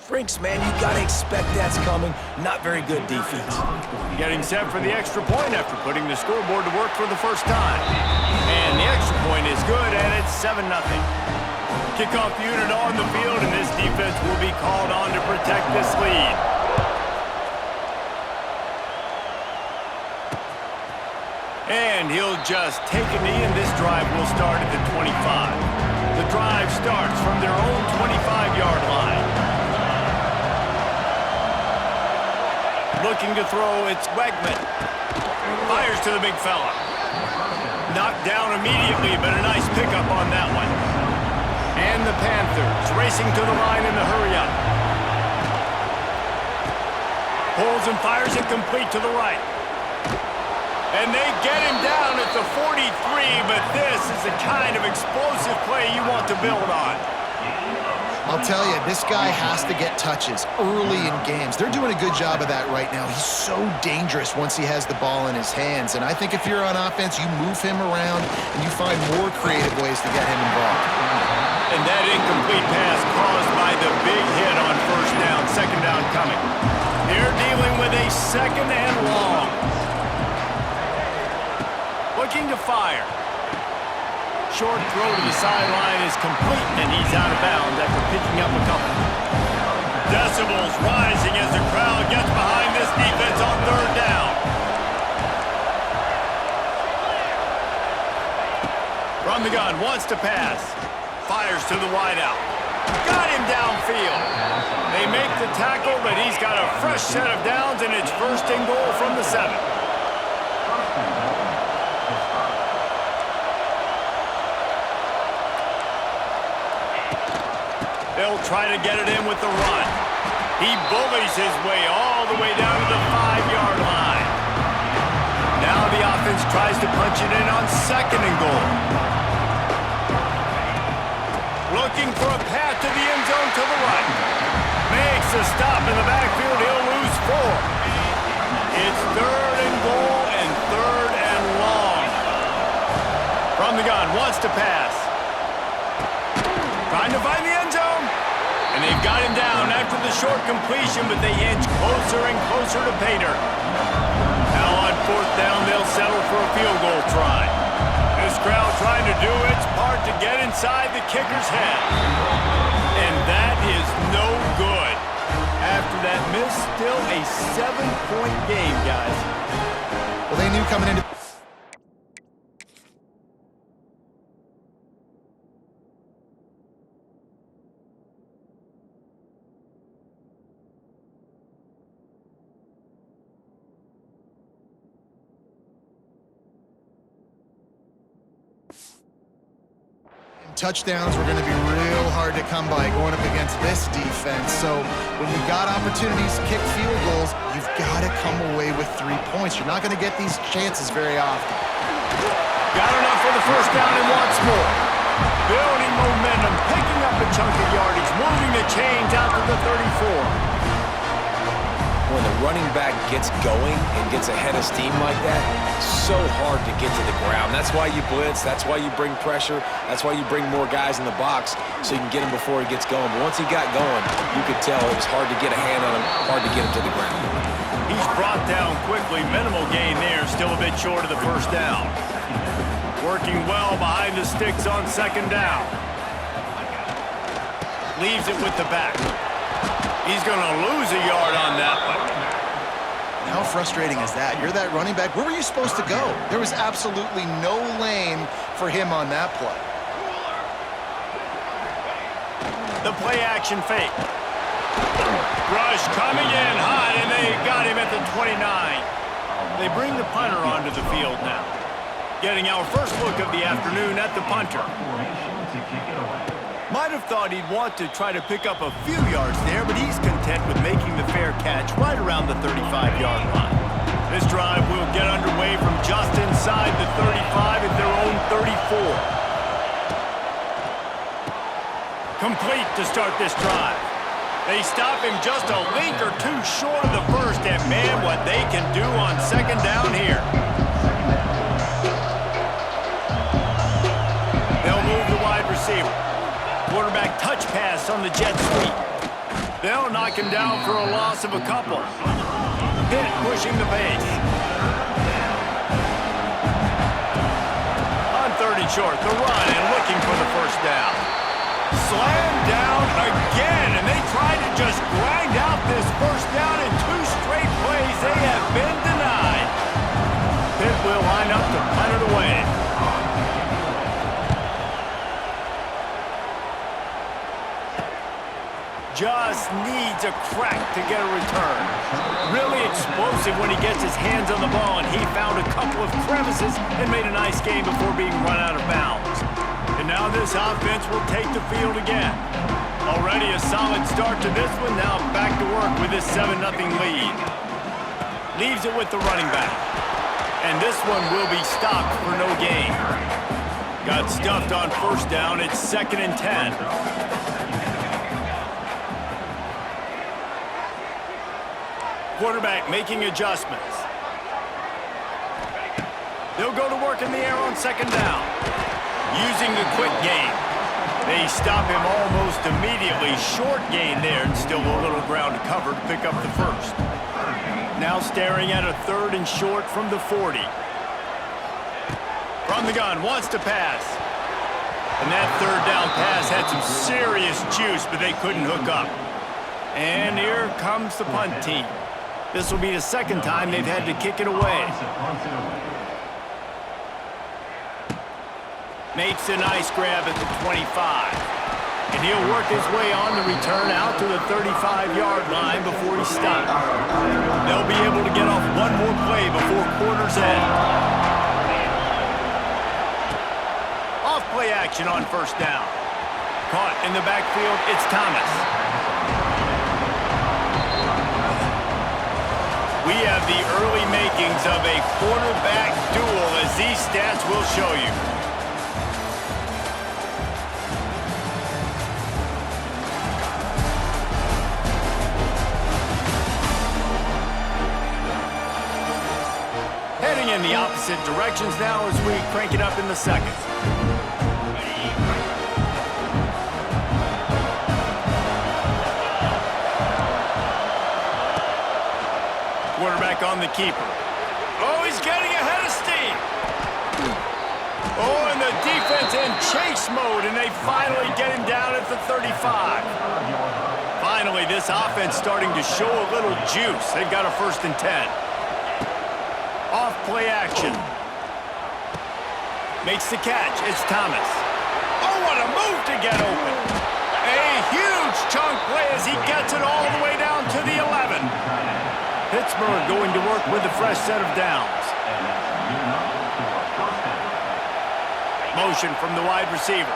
Frinks, man, you gotta expect that's coming. Not very good defense. Getting set for the extra point after putting the scoreboard to work for the first time. And the extra point is good, and it's 7-0. Kickoff unit on the field, and this defense will be called on to protect this lead. And he'll just take a knee, and this drive will start at the 25. The drive starts from their own 25-yard line. Looking to throw, it's Wegman. Fires to the big fella. Knocked down immediately, but a nice pickup on that one. And the Panthers racing to the line in the hurry-up. Pulls and fires it complete to the right. And they get him down at the 43, but this is the kind of explosive play you want to build on. I'll tell you, this guy has to get touches early in games. They're doing a good job of that right now. He's so dangerous once he has the ball in his hands. And I think if you're on offense, you move him around and you find more creative ways to get him involved. And that incomplete pass caused by the big hit on first down, second down coming. They're dealing with a second and long. Looking to fire. Short throw to the sideline is complete, and he's out of bounds after picking up a couple. Decibels rising as the crowd gets behind this defense on third down. From the gun, wants to pass. Fires to the wideout. Got him downfield. They make the tackle, but he's got a fresh set of downs, and it's first and goal from the 7. They'll try to get it in with the run. He bullies his way all the way down to the 5-yard line. Now the offense tries to punch it in on second and goal. Looking for a path to the end zone to the right. Makes a stop in the backfield. He'll lose 4. It's third and goal and third and long. From the gun, wants to pass. Trying to find the end zone. And they've got him down after the short completion, but they inch closer and closer to pay dirt. Now on fourth down, they'll settle for a field goal try. This crowd trying to do its part to get inside the kicker's head. And that is no good. After that miss, still a 7-point game, guys. Well, they knew coming into... Touchdowns were going to be real hard to come by going up against this defense. So when you got opportunities to kick field goals, you've got to come away with 3 points. You're not going to get these chances very often. Got enough for the first down and wants more. Building momentum, picking up a chunk of yardage, moving the chains out to the 34. When the running back gets going and gets ahead of steam like that, so hard to get to the ground. That's why you blitz. That's why you bring pressure. That's why you bring more guys in the box so you can get him before he gets going. But once he got going, you could tell it was hard to get a hand on him, hard to get him to the ground. He's brought down quickly. Minimal gain there, still a bit short of the first down. Working well behind the sticks on second down. Leaves it with the back. He's going to lose a yard on that one. How frustrating is that? You're that running back. Where were you supposed to go? There was absolutely no lane for him on that play. The play action fake. Rush coming in hot, and they got him at the 29. They bring the punter onto the field now. Getting our first look of the afternoon at the punter. Might have thought he'd want to try to pick up a few yards there, but he's content with making the fair catch right around the 35-yard line. This drive will get underway from just inside the 35 at their own 34. Complete to start this drive. They stop him just a link or two short of the first, and man, what they can do on second down here. They'll move the wide receiver. Quarterback touch pass on the jet sweep. They'll knock him down for a loss of a couple. Pitt pushing the pace. On 3rd and short, the run and looking for the first down. Slammed down again, and they tried to just grind out this first down in 2 straight plays. They have been denied. Pitt will line up to punt it away. Just needs a crack to get a return. Really explosive when he gets his hands on the ball, and he found a couple of crevices and made a nice game before being run out of bounds. And now this offense will take the field again. Already a solid start to this one. Now back to work with this 7-0 lead. Leaves it with the running back. And this one will be stopped for no gain. Got stuffed on first down. It's 2nd and 10. Quarterback making adjustments. They'll go to work in the air on 2nd down. Using the quick game. They stop him almost immediately. Short gain there, and still a little ground to cover to pick up the first. Now staring at a 3rd and short from the 40. From the gun, wants to pass. And that 3rd down pass had some serious juice, but they couldn't hook up. And here comes the punt team. This will be the 2nd time they've had to kick it away. Makes a nice grab at the 25. And he'll work his way on the return out to the 35-yard line before he's stopped. They'll be able to get off one more play before quarter's end. Off play action on first down. Caught in the backfield, it's Thomas. We have the early makings of a quarterback duel, as these stats will show you. Heading in the opposite directions now as we crank it up in the 2nd. Quarterback on the keeper. Oh, he's getting ahead of steam. Oh, and the defense in chase mode, and they finally get him down at the 35. Finally, this offense starting to show a little juice. They've got a 1st and 10. Off play action. Makes the catch. It's Thomas. Oh, what a move to get open. A huge chunk play as he gets it all the way down to the 11. Pittsburgh going to work with a fresh set of downs. Motion from the wide receiver.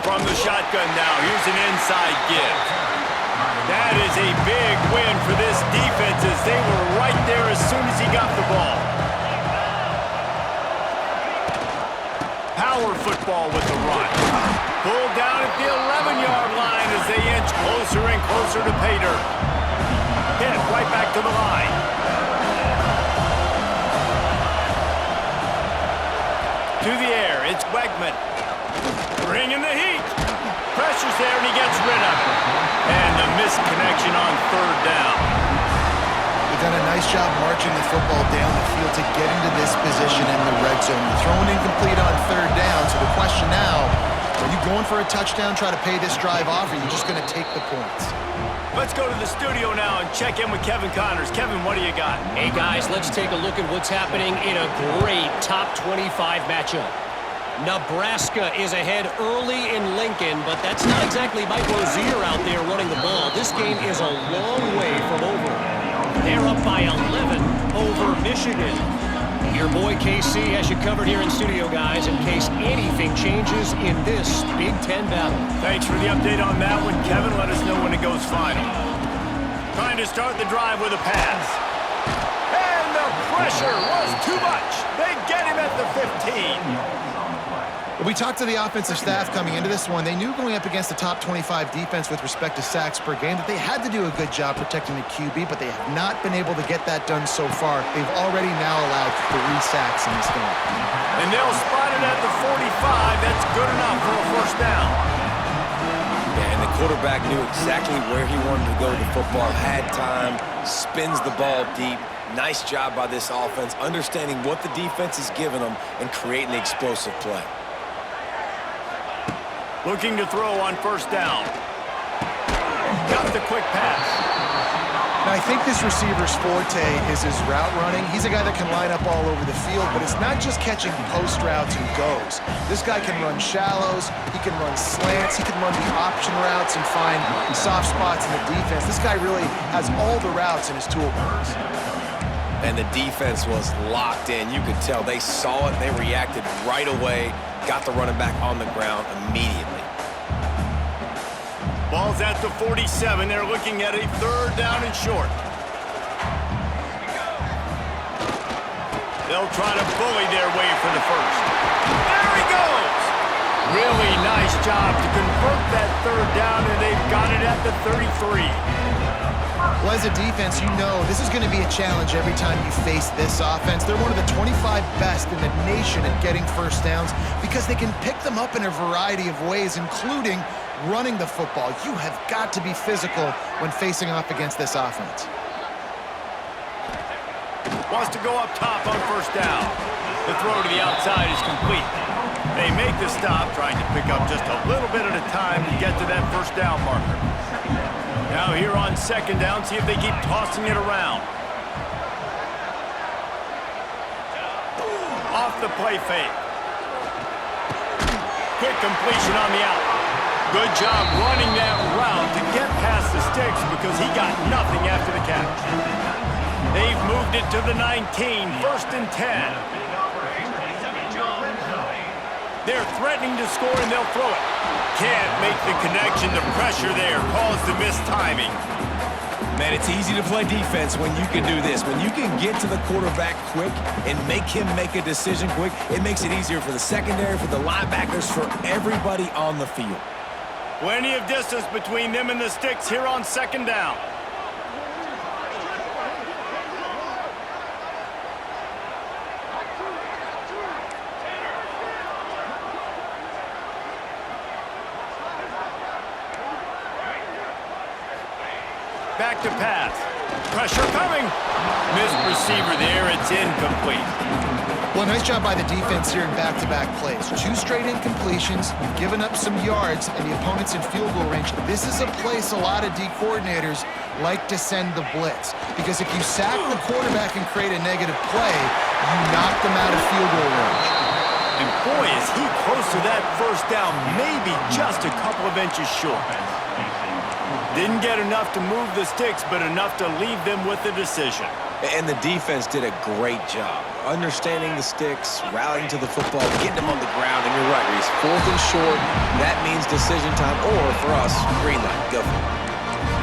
From the shotgun now, here's an inside give. That is a big win for this defense as they were right there as soon as he got the ball. Power football with the run. Pulled down at the 11-yard line as they inch closer and closer to pay dirt. Hit right back to the line. To the air, it's Wegman. Bringing the heat. Pressure's there and he gets rid of it. And the misconnection on 3rd down. They've done a nice job marching the football down the field to get into this position in the red zone. You're throwing incomplete on 3rd down, so the question now, are you going for a touchdown, try to pay this drive off, or are you just going to take the points? Let's go to the studio now and check in with Kevin Condors. Kevin, what do you got? Hey, guys, let's take a look at what's happening in a great top 25 matchup. Nebraska is ahead early in Lincoln, but that's not exactly Mike Rozier out there running the ball. This game is a long way from over. They're up by 11 over Michigan. Your boy KC has you covered here in studio, guys, in case anything changes in this Big Ten battle. Thanks for the update on that one, Kevin. Let us know when it goes final. Trying to start the drive with a pass. And the pressure was too much. They get him at the 15. We talked to the offensive staff coming into this one. They knew going up against the top 25 defense with respect to sacks per game that they had to do a good job protecting the QB, but they have not been able to get that done so far. They've already now allowed 3 sacks in this game. And they'll spot it at the 45. That's good enough for a first down. Yeah, and the quarterback knew exactly where he wanted to go with the football, had time, spins the ball deep. Nice job by this offense, understanding what the defense is giving them and creating the explosive play. Looking to throw on first down. Got the quick pass. Now, I think this receiver's forte is his route running. He's a guy that can line up all over the field, but it's not just catching post routes and goes. This guy can run shallows, he can run slants, he can run the option routes and find soft spots in the defense. This guy really has all the routes in his toolbox. And the defense was locked in. You could tell they saw it, they reacted right away, got the running back on the ground immediately. Ball's at the 47. They're looking at a third down and short. They'll try to bully their way for the first. There he goes! Really nice job to convert that third down, and they've got it at the 33. Well, as a defense, you know this is going to be a challenge every time you face this offense. They're one of the 25 best in the nation at getting first downs because they can pick them up in a variety of ways, including running the football. You have got to be physical when facing off against this offense. Wants to go up top on first down. The throw to the outside is complete. They make the stop, trying to pick up just a little bit at a time to get to that first down marker. Now here on second down, see if they keep tossing it around. Off the play fake. Quick completion on the out. Good job running that route to get past the sticks because he got nothing after the catch. They've moved it to the 19, first and 10. They're threatening to score and they'll throw it. Can't make the connection. The pressure there caused the mistiming. Man, it's easy to play defense when you can do this. When you can get to the quarterback quick and make him make a decision quick, it makes it easier for the secondary, for the linebackers, for everybody on the field. Plenty of distance between them and the sticks here on second down. Back to pass. Pressure coming. Missed receiver there. It's incomplete. Well, nice job by the defense here in back-to-back plays. 2 straight incompletions, you've given up some yards, and the opponent's in field goal range. This is a place a lot of D coordinators like to send the blitz, because if you sack the quarterback and create a negative play, you knock them out of field goal range. And boy, is he close to that first down, maybe just a couple of inches short. Didn't get enough to move the sticks, but enough to leave them with the decision. And the defense did a great job understanding the sticks, rallying to the football, getting them on the ground. And you're right, Reese, 4th and short, that means decision time, or for us, green light. Go for it.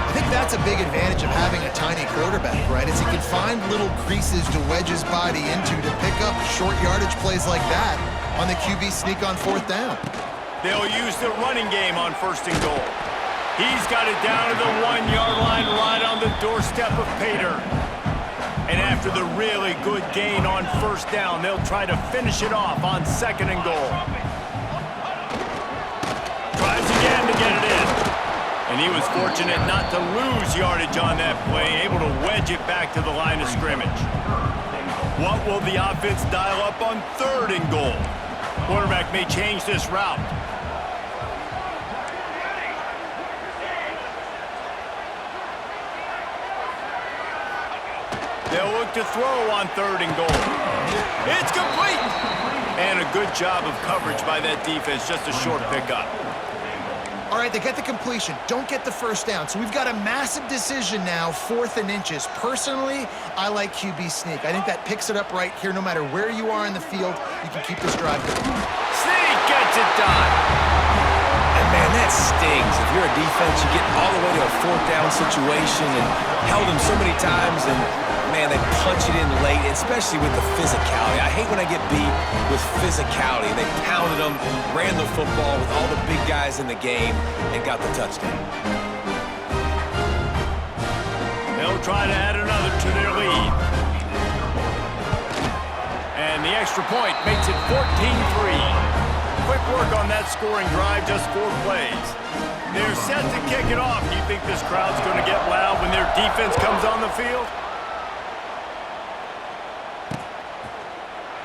I think that's a big advantage of having a tiny quarterback, right? Is he can find little creases to wedge his body into to pick up short yardage plays like that on the QB sneak on 4th down. They'll use the running game on first and goal. He's got it down to the 1-yard line, right on the doorstep of Pater. And after the really good gain on first down, they'll try to finish it off on second and goal. Tries again to get it in. And he was fortunate not to lose yardage on that play, able to wedge it back to the line of scrimmage. What will the offense dial up on third and goal? Quarterback may change this route. They'll look to throw on third and goal. It's complete! And a good job of coverage by that defense, just a short pickup. All right, they get the completion, don't get the first down. So we've got a massive decision now, 4th and inches. Personally, I like QB sneak. I think that picks it up right here. No matter where you are in the field, you can keep this drive going. Sneak gets it done! And man, that stings. If you're a defense, you get all the way to a 4th down situation and held him so many times, and man, they punch it in late, especially with the physicality. I hate when I get beat with physicality. They pounded them, ran the football with all the big guys in the game, and got the touchdown. They'll try to add another to their lead. And the extra point makes it 14-3. Quick work on that scoring drive, just 4 plays. They're set to kick it off. Do you think this crowd's going to get loud when their defense comes on the field?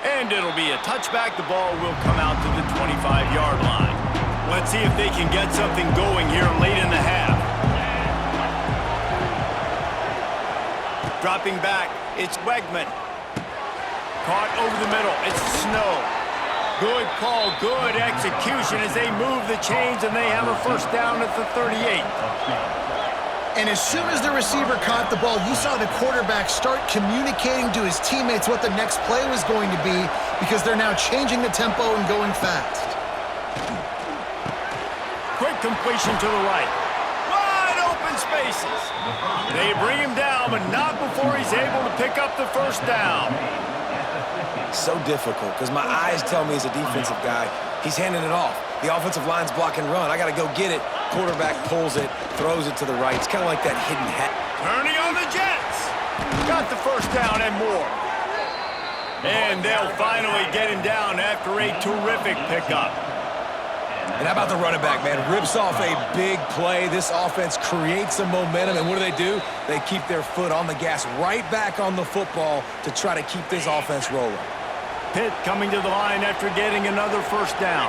And it'll be a touchback. The ball will come out to the 25-yard line. Let's see if they can get something going here late in the half. Dropping back, it's Wegman. Caught over the middle, it's Snow. Good call, good execution as they move the chains, and they have a first down at the 38. And as soon as the receiver caught the ball, you saw the quarterback start communicating to his teammates what the next play was going to be because they're now changing the tempo and going fast. Quick completion to the right. Wide open spaces. They bring him down, but not before he's able to pick up the first down. So difficult because my eyes tell me as a defensive guy, he's handing it off. The offensive line's block and run. I got to go get it. Quarterback pulls it, throws it to the right. It's kind of like that hidden hat. Turning on the Jets. Got the first down and more. And they'll finally get him down after a terrific pickup. And how about the running back, man? Rips off a big play. This offense creates some momentum, and what do? They keep their foot on the gas right back on the football to try to keep this offense rolling. Pitt coming to the line after getting another first down.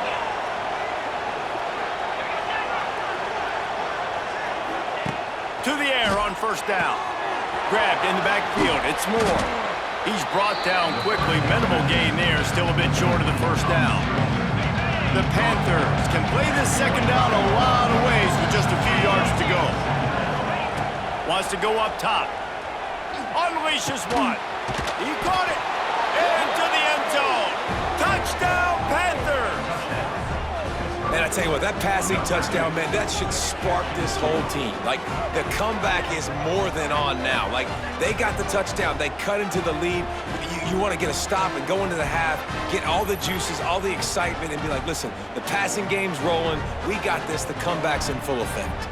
To the air on first down. Grabbed in the backfield. It's Moore. He's brought down quickly. Minimal gain there. Still a bit short of the first down. The Panthers can play this second down a lot of ways with just a few yards to go. Wants to go up top. Unleashes one. He caught it. Into the end zone. Touchdown, Panthers! Man, I tell you what, that passing touchdown, man, that should spark this whole team. Like, the comeback is more than on now. Like, they got the touchdown. They cut into the lead. You want to get a stop and go into the half, get all the juices, all the excitement, and be like, listen, the passing game's rolling. We got this. The comeback's in full effect.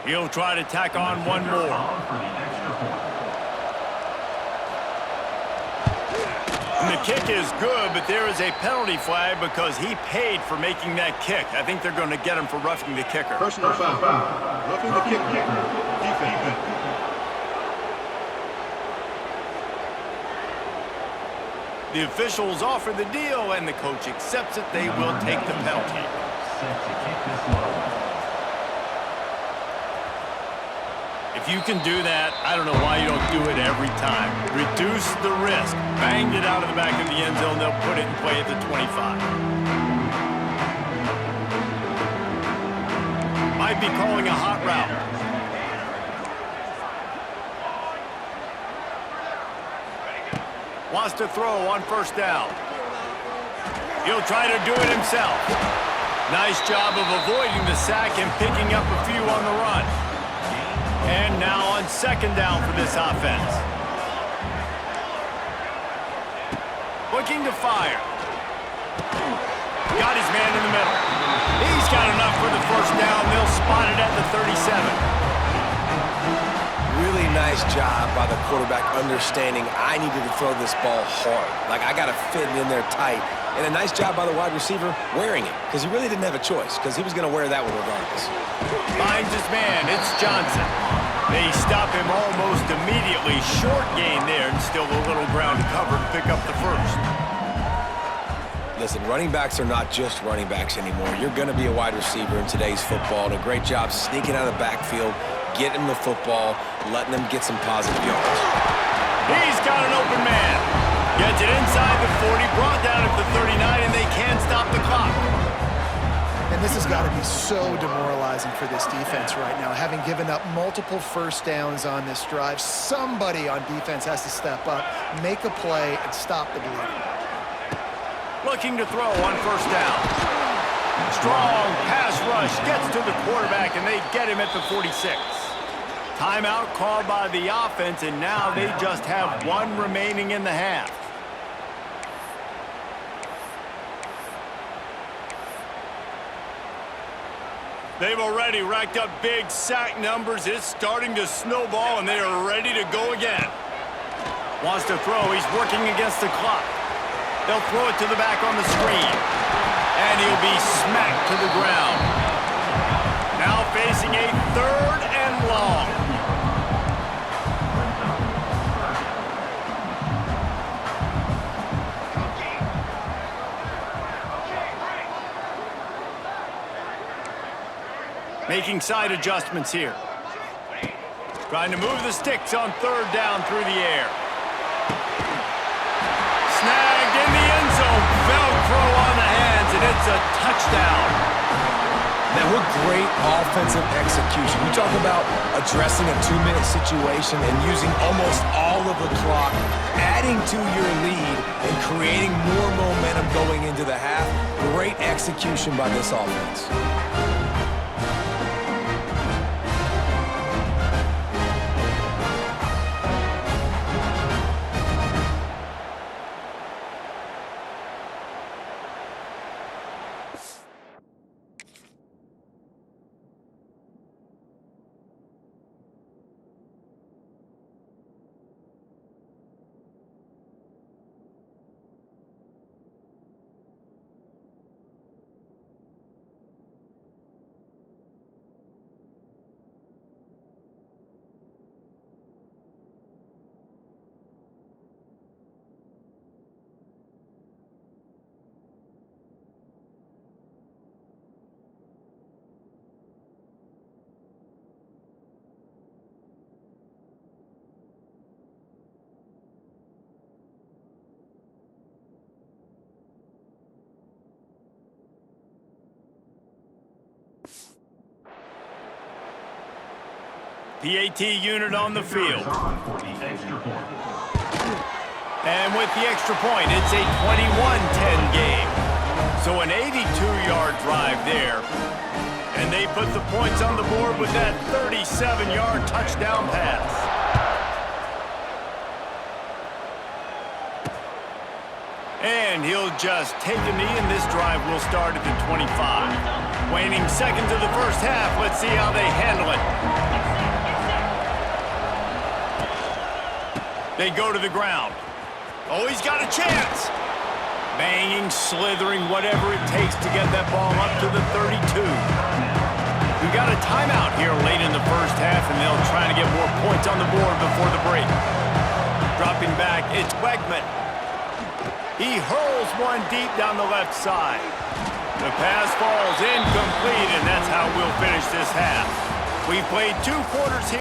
He'll try to tack on one more. And the kick is good, but there is a penalty flag because he paid for making that kick. I think they're going to get him for roughing the kicker. Personal foul. Roughing the kicker. Defense. The officials offer the deal, and the coach accepts it. They will take the penalty. If you can do that, I don't know why you don't do it every time. Reduce the risk. Banged it out of the back of the end zone. They'll put it in play at the 25. Might be calling a hot route. Wants to throw on first down. He'll try to do it himself. Nice job of avoiding the sack and picking up a few on the run. And now on second down for this offense. Looking to fire. Got his man in the middle. He's got enough for the first down. They'll spot it at the 37. Really nice job by the quarterback understanding I needed to throw this ball hard. Like, I got to fit it in there tight. And a nice job by the wide receiver wearing it because he really didn't have a choice because he was going to wear that one regardless. Finds his man. It's Johnson. They stop him almost immediately. Short gain there and still a little ground to cover to pick up the first. Listen, running backs are not just running backs anymore. You're going to be a wide receiver in today's football. And a great job sneaking out of the backfield, getting the football, letting them get some positive yards. He's got an open man. Gets it inside the 40, brought down at the 39, and they can't stop the clock. And this has got to be so demoralizing for this defense right now. Having given up multiple first downs on this drive, somebody on defense has to step up, make a play, and stop the bleeding. Looking to throw on first down. Strong pass rush gets to the quarterback, and they get him at the 46. Timeout called by the offense, and now they just have one remaining in the half. They've already racked up big sack numbers. It's starting to snowball, and they are ready to go again. Wants to throw. He's working against the clock. They'll throw it to the back on the screen. And he'll be smacked to the ground. Now facing a 3rd and long. Making side adjustments here. Trying to move the sticks on 3rd down through the air. Snagged in the end zone. Velcro on the hands, and it's a touchdown. Now, what great offensive execution. You talk about addressing a 2-minute situation and using almost all of the clock, adding to your lead and creating more momentum going into the half. Great execution by this offense. PAT unit on the field. And with the extra point, it's a 21-10 game. So an 82-yard drive there. And they put the points on the board with that 37-yard touchdown pass. And he'll just take a knee, and this drive will start at the 25. Waning seconds of the first half. Let's see how they handle it. They go to the ground. Oh, he's got a chance. Banging, slithering, whatever it takes to get that ball up to the 32. We got a timeout here late in the first half, and they'll try to get more points on the board before the break. Dropping back, it's Wegman. He hurls one deep down the left side. The pass falls incomplete, and that's how we'll finish this half. We've played 2 quarters here.